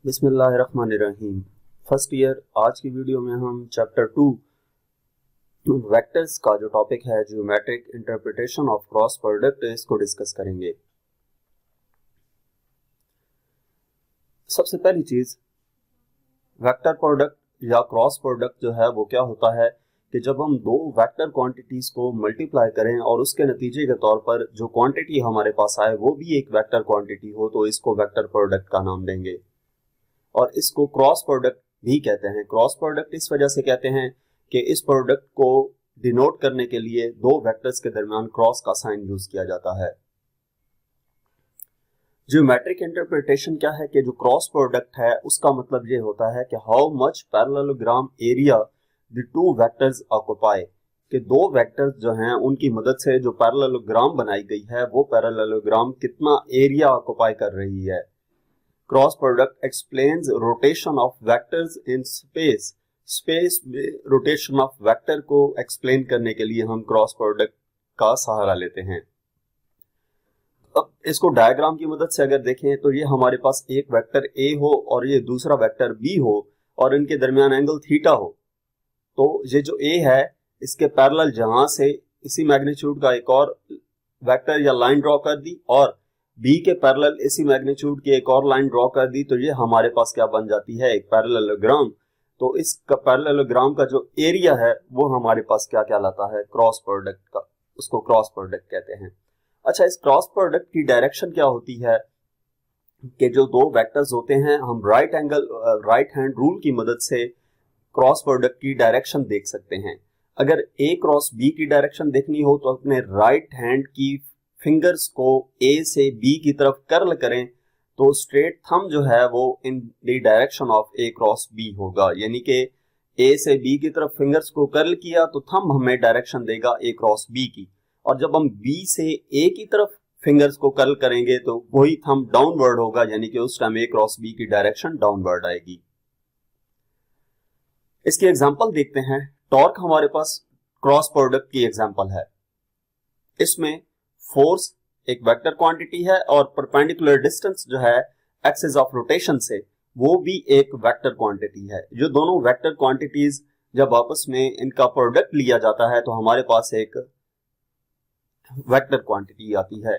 बिस्मिल्लाहिर्रहमानिर्रहीम। First year आज की वीडियो में हम चैप्टर 2 वेक्टर्स का जो टॉपिक है geometric interpretation of cross product इसको डिस्कस करेंगे। सबसे पहली चीज, वेक्टर प्रोडक्ट या क्रॉस प्रोडक्ट जो है वो क्या होता है कि जब हम दो वेक्टर क्वांटिटीज को मल्टीप्लाई करें और उसके नतीजे के तौर पर जो क्वांटिटी हमारे पास आए वो भी एक वेक्टर क्वांटिटी हो तो इसको वेक्टर प्रोडक्ट का नाम देंगे और इसको क्रॉस प्रोडक्ट भी कहते हैं। क्रॉस प्रोडक्ट इस वजह से कहते हैं कि इस प्रोडक्ट को डिनोट करने के लिए दो वेक्टर्स के दरमियान क्रॉस का साइन यूज किया जाता है। ज्योमेट्रिक इंटरप्रिटेशन क्या है कि जो क्रॉस प्रोडक्ट है उसका मतलब ये होता है कि how much parallelogram area the two vectors occupy, कि दो वेक्टर्स जो हैं उनकी मदद से जो पैरेललोग्राम बनाई गई है वो पैरेललोग्राम कितना एरिया ऑक्यूपाई कर रही है। Cross product explains rotation of vectors in space. Space में रोटेशन ऑफ वेक्टर को एक्सप्लेन करने के लिए हम क्रॉस प्रोडक्ट का सहारा लेते हैं। अब इसको डायग्राम की मदद से अगर देखें तो ये हमारे पास एक वेक्टर ए हो और ये दूसरा वेक्टर बी हो और इनके दरमियान एंगल थीटा हो, तो ये जो ए है इसके पैरेलल जहां से इसी मैग्नीट्यूड का एक और वेक्टर या लाइन ड्रॉ कर दी और बी के पैरेलल इसी मैग्नीट्यूड की एक और लाइन ड्रॉ कर दी, तो ये हमारे पास क्या बन जाती है, एक पैरेललोग्राम। तो इस पैरेललोग्राम का जो एरिया है वो हमारे पास क्या कहलाता है, क्रॉस प्रोडक्ट का, उसको क्रॉस प्रोडक्ट कहते हैं। अच्छा, इस क्रॉस प्रोडक्ट की डायरेक्शन क्या होती है कि जो दो वेक्टर्स होते हैं हम राइट हैंड रूल की मदद से क्रॉस प्रोडक्ट की डायरेक्शन देख सकते हैं। अगर ए क्रॉस बी की डायरेक्शन देखनी हो तो अपने राइट हैंड की फिंगर्स को ए से बी की तरफ कर्ल करें तो स्ट्रेट थंब जो है वो in the direction of A cross B होगा, यानी कि ए से बी की तरफ फिंगर्स को कर्ल किया तो थंब हमें डायरेक्शन देगा ए क्रॉस बी की, और जब हम बी से ए की तरफ फिंगर्स को कर्ल करेंगे तो वही थंब डाउनवर्ड होगा, यानी कि उस टाइम ए क्रॉस बी की डायरेक्शन डाउनवर्ड आएगी। इसकी एग्जांपल देखते हैं। टॉर्क हमारे पास क्रॉस प्रोडक्ट की एग्जांपल है। इसमें फोर्स एक वेक्टर क्वांटिटी है और परपेंडिकुलर डिस्टेंस जो है एक्सिस ऑफ रोटेशन से वो भी एक वेक्टर क्वांटिटी है। जो दोनों वेक्टर क्वांटिटीज जब आपस में इनका प्रोडक्ट लिया जाता है तो हमारे पास एक वेक्टर क्वांटिटी आती है।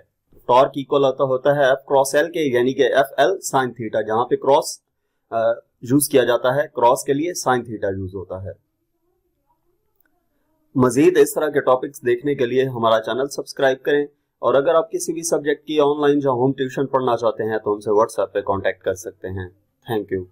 टॉर्क इक्वल होता है एफ क्रॉस एल के, यानी कि एफ एल साइन थीटा, जहां पे क्रॉस यूज किया जाता है, क्रॉस के लिए साइन थीटा यूज होता है। मजीद इस तरह के टॉपिक्स देखने के लिए हमारा चैनल सब्सक्राइब करें और अगर आप किसी भी सब्जेक्ट की ऑनलाइन या होम ट्यूशन पढ़ना चाहते हैं तो हमसे व्हाट्सएप पे कांटेक्ट कर सकते हैं। Thank you.